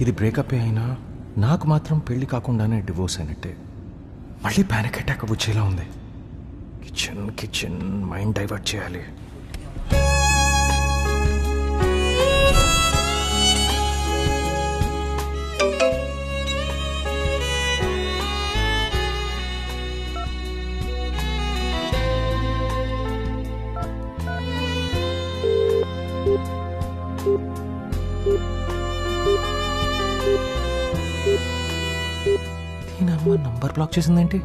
ఇది బ్రేకప్ అయినా నాకు మాత్రం పెళ్లి కాకుండానే డివోర్స్ అయినట్టే. మళ్ళీ ప్యానిక్ అటాక్ వచ్చేలా ఉంది. కిచెన్ మైండ్ డైవర్ట్ చేయాలి. దీనమ్మ నంబర్ బ్లాక్ చేసిందేంటి?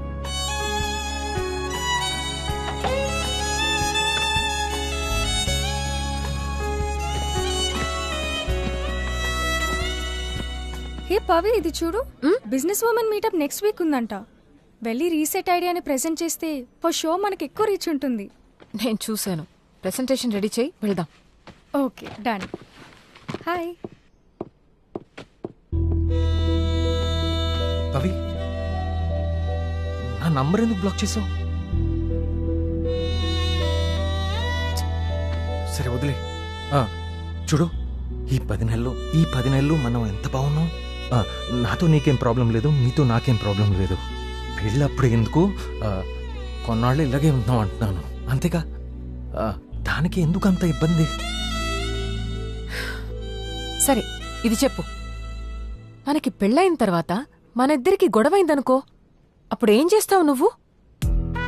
హే పవి, ఇది చూడు. Business women meetup next week ఉందంట. వెళ్ళి రీసెట్ ఐడియాని ప్రెజెంట్ చేస్తే ఫర్ షో మనకి ఎక్కువ రీచ్ ఉంటుంది. నేను చూశాను. ప్రెజెంటేషన్ రెడీ చేయి, వెళ్దాం. Okay done. హాయ్ పవి, నా నంబర్ ఎందుకు బ్లాక్ చేసావు? సరే వదిలే. చూడు, ఈ 10 నెలలు మనం ఎంత బాగున్నాం. నాతో నీకేం ప్రాబ్లం లేదు, నీతో నాకేం ప్రాబ్లం లేదు. పెళ్ళప్పుడు ఎందుకు, కొన్నాళ్ళు ఇలాగే ఉందాం అంటున్నాను, అంతేగా. దానికి ఎందుకు అంత ఇబ్బంది? సరే ఇది చెప్పు, మనకి పెళ్ళైన తర్వాత మన ఇద్దరికి గొడవైందనుకో, అప్పుడేం చేస్తావు నువ్వు?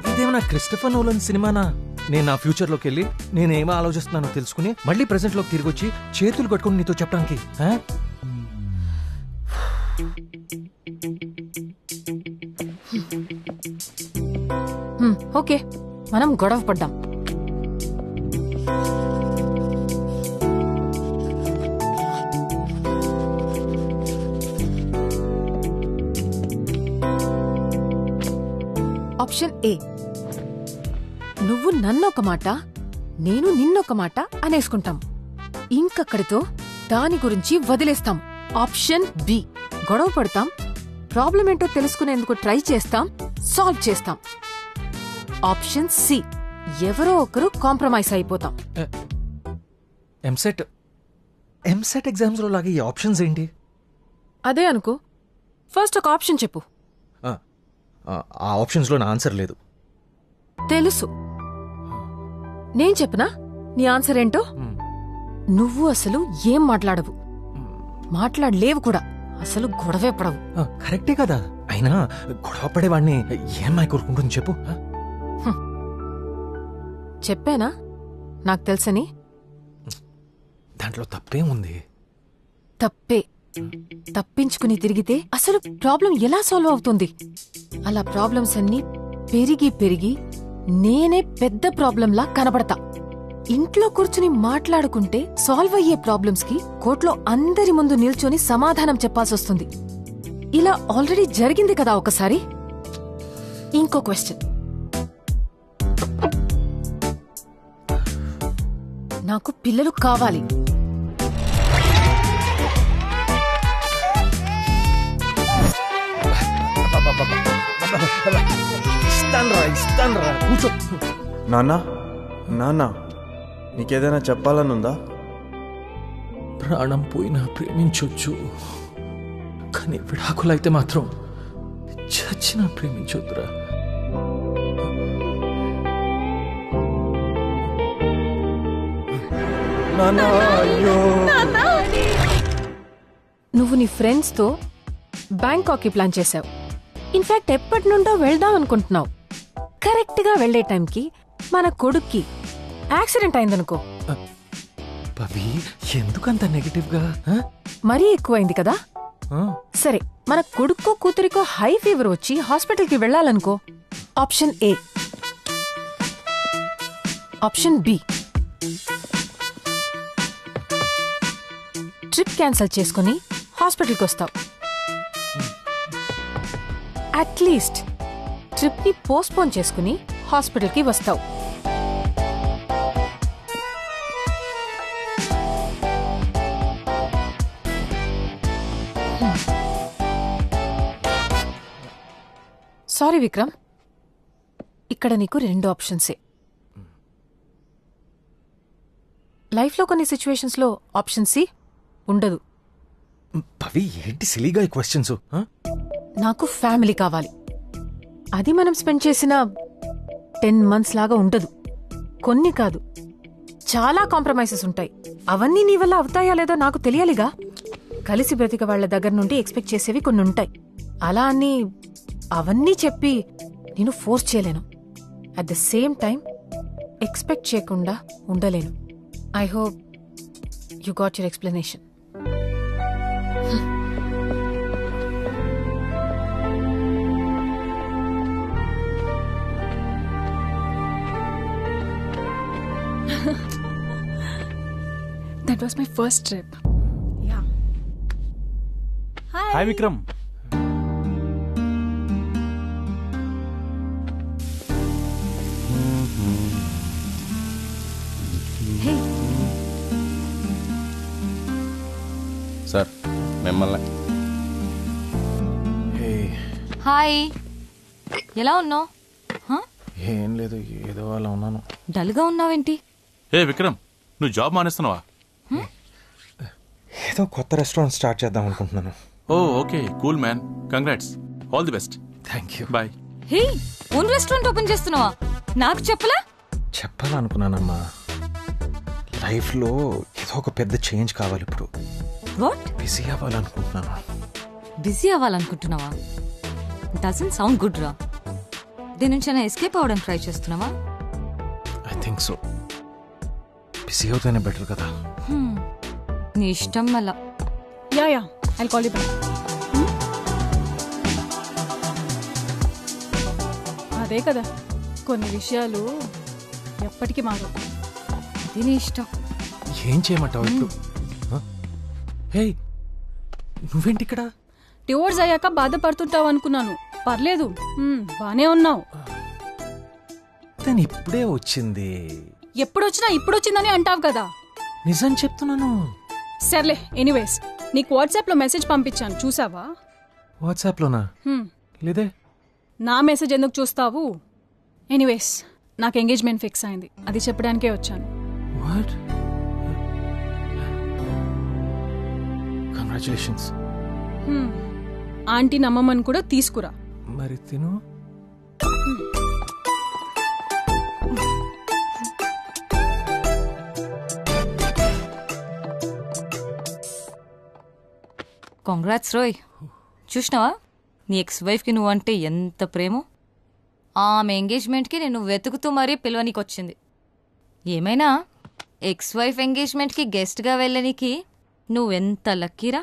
ఇదేమన్నా క్రిస్టఫర్ నోలన్ సినిమానా? నేను నా ఫ్యూచర్లోకి వెళ్ళి నేనేమో ఆలోచిస్తున్నానో తెలుసుకుని మళ్ళీ ప్రెసెంట్లోకి తిరిగి వచ్చి చేతులు కట్టుకుని నీతో చెప్పడానికి? ఓకే, మనం గొడవ పడ్డాం. ఆప్షన్ ఏ, నువ్వు నన్నొక మాట నేను నిన్నొక మాట అనేసుకుంటాం. ఇంకక్కడితో దాని గురించి వదిలేస్తాం. ఆప్షన్ బి, గొడవ పడతాం, ప్రాబ్లం ఏంటో తెలుసుకునేందుకు ట్రై చేస్తాం, సాల్వ్ చేస్తాం. ఆప్షన్ సి, ఎవరో ఒకరు కాంప్రమైజ్ అయిపోతాం. ఎంసెట్ ఎగ్జామ్స్ లో లాగా ఈ ఆప్షన్స్ ఏంటి? అదే అనుకో. ఫస్ట్ ఒక ఆప్షన్ చెప్పు. ఆ ఆప్షన్స్ లో నా ఆన్సర్ లేదు. తెలుసు. నేను చెప్పనా నీ ఆన్సర్ ఏంటో? నువ్వు అసలు ఏం మాట్లాడవు, మాట్లాడలేవు కూడా, అసలు గొడవే పడవు. కరెక్టే కదా. అయినా గొడవ పడేవాడిని ఏమాయి కోరుకుంటుంది చెప్పు. చెప్పానా నాకు తెలుసని? దాంట్లో తప్పే ఉంది. తప్పే. తప్పించుకుని తిరిగితే అసలు ప్రాబ్లం ఎలా సాల్వ్ అవుతుంది? అలా ప్రాబ్లమ్స్ అన్నీ పెరిగి పెరిగి నేనే పెద్ద ప్రాబ్లంలా కనబడతా. ఇంట్లో కూర్చుని మాట్లాడుకుంటే సాల్వ్ అయ్యే ప్రాబ్లమ్స్ కి కోర్టులో అందరి ముందు నిల్చొని సమాధానం చెప్పాల్సొస్తుంది. ఇలా ఆల్రెడీ జరిగింది కదా ఒకసారి. ఇంకో క్వశ్చన్. నాకు పిల్లలు కావాలి. కూర్చో. నాన్న, నీకేదైనా చెప్పాలనుందా? ప్రాణం పోయినా ప్రేమించొచ్చు, కానీ విడాకులైతే మాత్రం చచ్చినా ప్రేమించొద్దురా. నువ్వు నీ ఫ్రెండ్స్ తో బ్యాంకాక్ కి ప్లాన్ చేశావు. ఇన్ఫాక్ట్ ఎప్పటి నుండో వెళ్దాం అనుకుంటున్నావు. కరెక్ట్ గా వెళ్లే టైంకి మన కొడుక్కి యాక్సిడెంట్ అయిందనుకో. పవి, ఎందుకంత నెగటివ్ గా? మరీ ఎక్కువైంది కదా. సరే, మన కొడుక్కో కూతురికో హై ఫీవర్ వచ్చి హాస్పిటల్ కి వెళ్లాలనుకో. Option A. Option B, trip cancel చేసుకుని హాస్పిటల్కి వస్తావు. అట్లీస్ట్ ట్రిప్ ని పోస్ట్పోన్ చేసుకుని హాస్పిటల్కి వస్తావు. సారీ విక్రమ్, ఇక్కడ నీకు 2 ఆప్షన్సే. లైఫ్లో కొన్ని సిచ్యువేషన్స్లో ఆప్షన్ సి ఉండదు. పవి ఏంటి సిలీగా ఈ క్వశ్చన్స్? నాకు ఫ్యామిలీ కావాలి. అది మనం స్పెండ్ చేసిన 10 months లాగా ఉండదు. కొన్ని కాదు, చాలా కాంప్రమైజెస్ ఉంటాయి. అవన్నీ నీ వల్ల అవుతాయా లేదో నాకు తెలియాలిగా. కలిసి బ్రతిక వాళ్ల దగ్గర నుండి ఎక్స్పెక్ట్ చేసేవి కొన్ని ఉంటాయి. అలా అని అవన్నీ చెప్పి నేను ఫోర్స్ చేయలేను. At the same time expect చేయకుండా ఉండలేను. I hope you got your explanation. That was my first trip. Yeah. Hi. Hi Vikram. Hey. Sir మిమ్మల్ని. హాయ్, ఎలా ఉన్నావు? ఏం లేదు, ఏదో అలా ఉన్నాను. డల్గా ఉన్నావేంటి? ఏ విక్రమ్, నువ్వు జాబ్ మానేస్తున్నావా? ఏదో కొత్త రెస్టారెంట్ స్టార్ట్ చేద్దాం అనుకుంటున్నాను. Oh okay, cool man, congrats, all the best. Thank you. Bye. Hey, own restaurant open చేస్తున్నావా? నాకు చెప్పలా? చెప్పాలనుకున్నానమ్మా. లైఫ్లో ఏదో ఒక పెద్ద చేంజ్ కావాలి ఇప్పుడు. వాట్? బిజీ అవ్వాలనుకుంటున్నాను. బిజీ అవ్వాలనుకుంటున్నావా? డజంట్ సౌండ్ గుడ్ రా. దీని నుంచి అయినా ఎస్కేప్ అవ్వడానికి ట్రై చేస్తున్నావా? I think so. బిజీ అవుతేనే బెటర్ కదా. నీ ఇష్టం మళ్ళా. Yeah. I'll call you back. అదే కదా, కొన్ని విషయాలు ఎప్పటికీ మారు. ఇది నీ ఇష్టం. ఏం చేయమంటావు ఇప్పుడు? హే, నువ్వేంటి ఇక్కడ? డివోర్స్ అయ్యాక బాధపడుతుంటావు అనుకున్నాను. పర్లేదు, బానే ఉన్నావు. తను ఇప్పుడే వచ్చింది. ఎప్పుడొచ్చినా ఇప్పుడొచ్చిందని అంటావు కదా. నిజం చెప్తున్నాను. సర్లే, ఎనీవేస్ నీకు వాట్సాప్ లో మెసేజ్ పంపించాను, చూసావా? వాట్సాప్లోనా? లేదే. నా మెసేజ్ ఎందుకు చూస్తావు? ఎనీవేస్ నాకు ఎంగేజ్మెంట్ ఫిక్స్ అయింది, అది చెప్పడానికే వచ్చాను. వాట్? కంగ్రాచులేషన్స్. ఆంటీ నమ్మమని కూడా తీసుకురా. మరి తిను. కాంగ్రాట్స్ రోయ్. చూసినావా నీ ఎక్స్ వైఫ్కి నువ్వంటే ఎంత ప్రేమో? ఆమె ఎంగేజ్మెంట్కి నేను వెతుకుతూ మరీ పిలవనీకి వచ్చింది. ఏమైనా ఎక్స్ వైఫ్ ఎంగేజ్మెంట్కి గెస్ట్గా వెళ్ళనీకి నువ్వెంత లక్కీరా.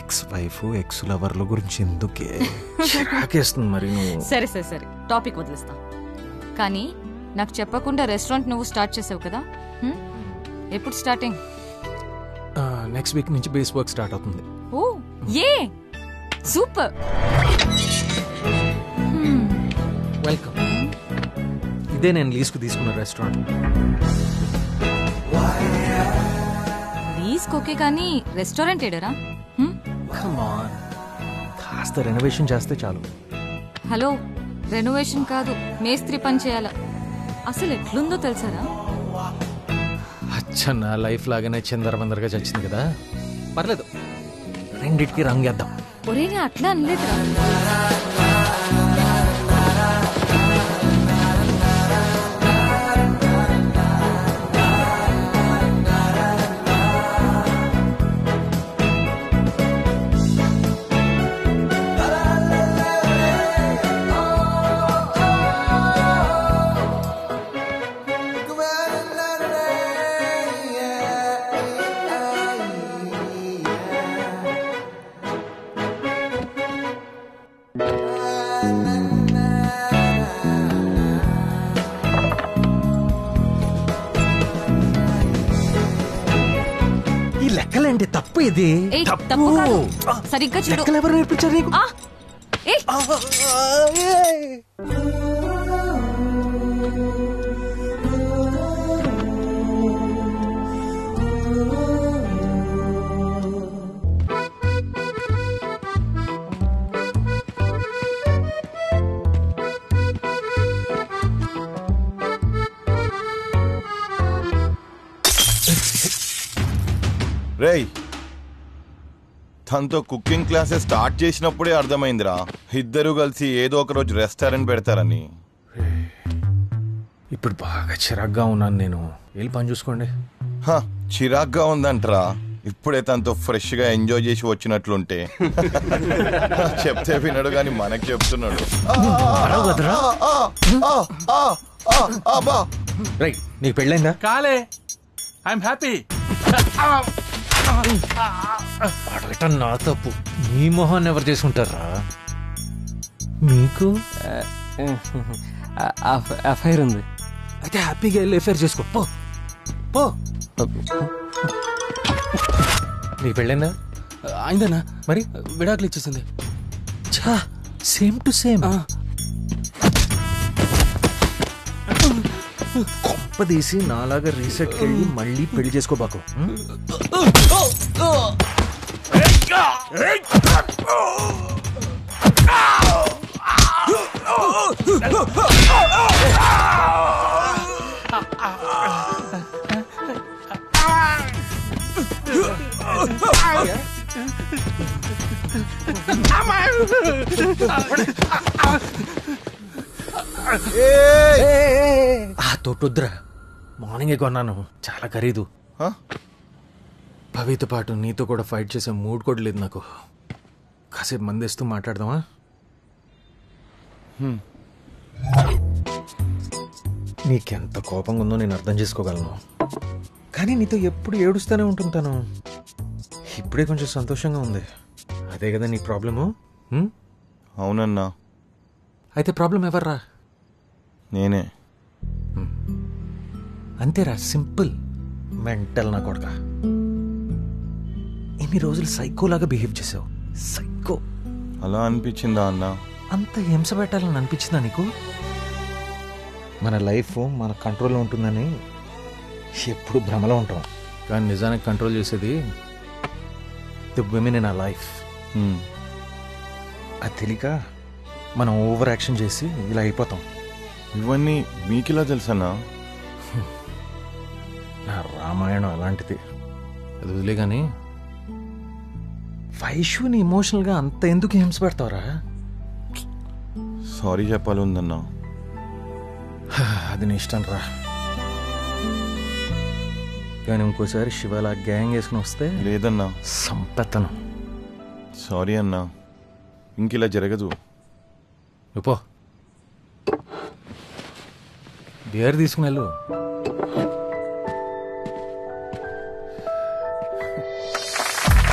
ఎక్స్ వైఫ్ ఎక్స్ లవర్ల గురించి ఎందుకే చిరాకేస్తుంది మరి నువ్వు. సరే సరే సరే, టాపిక్ వదిలేస్తా. కానీ నాకు చెప్పకుండా రెస్టారెంట్ నువ్వు స్టార్ట్ చేసావు కదా, ఎప్పుడు స్టార్టింగ్? నెక్స్ట్ వీక్ నుంచి బేస్ వర్క్ స్టార్ట్ అవుతుంది. ఓ ఏ సూపర్. వెల్కమ్. ఇదే నేను లీజ్కు తీసుకున్న రెస్టారెంట్. లీజ్కి ఓకే, కానీ రెస్టారెంట్ ఏడరా? Come on. కాస్త రెనోవేషన్ చేస్తే చాలు. హలో, రెనోవేషన్ కాదు, మేస్త్రి పని చేయాల. అసలు ఎట్లుందో తెలుసారా? అచ్చన్న లైఫ్ లాగానే చిందరబందరగా చచ్చింది కదా. పర్లేదు, రెండిటికి రంగేద్దాం. ఒరే నేను అట్లా అనలేదురా. ఈ లెక్కలేంటి? తప్పు ఇది. ఏయ్, తప్పు కాదు. సరిగ్గా చూడు. లెక్కలు ఎవరు నేర్పించారు నీకు? ఏయ్, రేయ్, తనతో కుకింగ్ క్లాసెస్ స్టార్ట్ చేసినప్పుడే అర్థమైందిరా, ఇద్దరు కలిసి ఏదో ఒక రోజు రెస్టారెంట్ పెడతారని. ఇప్పుడు బాగా చిరాగ్గా ఉన్నాను నేను. వెళ్ళి పని చూసుకోండి. చిరాగ్గా ఉందంటరా? ఇప్పుడే తనతో ఫ్రెష్ గా ఎంజాయ్ చేసి వచ్చినట్లుంటే. చెప్తే వినడు గాని మనకి చెప్తున్నాడు. రైట్, నీకు పెళ్ళైందా? కాలే, ఐఎమ్ హ్యాపీ. అడగటం నా తప్పు. మీ మొహాన్ని ఎవరు చేసుకుంటారా? మీకు అఫైర్ ఉంది. అయితే హ్యాపీగా వెళ్ళి ఎఫైర్ చేసుకో. పో పో. నీకు పెళ్ళైందా? అయిందనా? మరి విడాకులు ఇచ్చేసింది. ఛా, సేమ్ టు సేమ్. కొంపదీసి నాలాగా రీసెట్కి వెళ్ళి మళ్ళీ పెళ్లి చేసుకోబాకు. ఆ తోటొద్దురా, మార్నింగే కొన్నాను, చాలా ఖరీదు. భవితో పాటు నీతో కూడా ఫైట్ చేసే మూడ్ కూడా లేదు నాకు. కాసేపు మందేస్తూ మాట్లాడదామా? నీకెంత కోపంగా ఉందో నేను అర్థం చేసుకోగలను, కానీ నీతో ఎప్పుడు ఏడుస్తూనే ఉంటుంటాను. ఇప్పుడే కొంచెం సంతోషంగా ఉంది. అదే కదా నీ ప్రాబ్లము? అవునన్నా. అయితే ప్రాబ్లం ఎవర్రా? నేనే. అంతేరా, సింపుల్. మెంటల్ నా కొడక. ఇన్ని రోజులు సైకోలాగా బిహేవ్ చేసావు. సైకో. అలా అనిపించిందా అన్నా? అంత హింస పెట్టాలని అనిపించిందా నీకు? మన లైఫ్ మన కంట్రోల్లో ఉంటుందని ఎప్పుడు భ్రమలో ఉంటాం, కానీ నిజానికి కంట్రోల్ చేసేది ది విమెన్ ఇన్ ఆ లైఫ్. అది తెలియక మనం ఓవర్ యాక్షన్ చేసి ఇలా అయిపోతాం. ఇవన్నీ మీకిలా తెలుసన్నా? నా రామాయణం అలాంటిది. అది వదిలే కానీ వైష్యుని ఎమోషనల్గా అంత ఎందుకు హింస పెడతావురా? సారీ చెప్పాలి ఉందన్నా. అది నీ ఇష్టం రా, కానీ ఇంకోసారి శివాలా గ్యాంగ్ వేసుకుని వస్తే లేదన్నా, సంపెత్తను. సారీ అన్నా, ఇంకిలా జరగదు. పో, బియర్ తీసుకుని వెళ్ళు.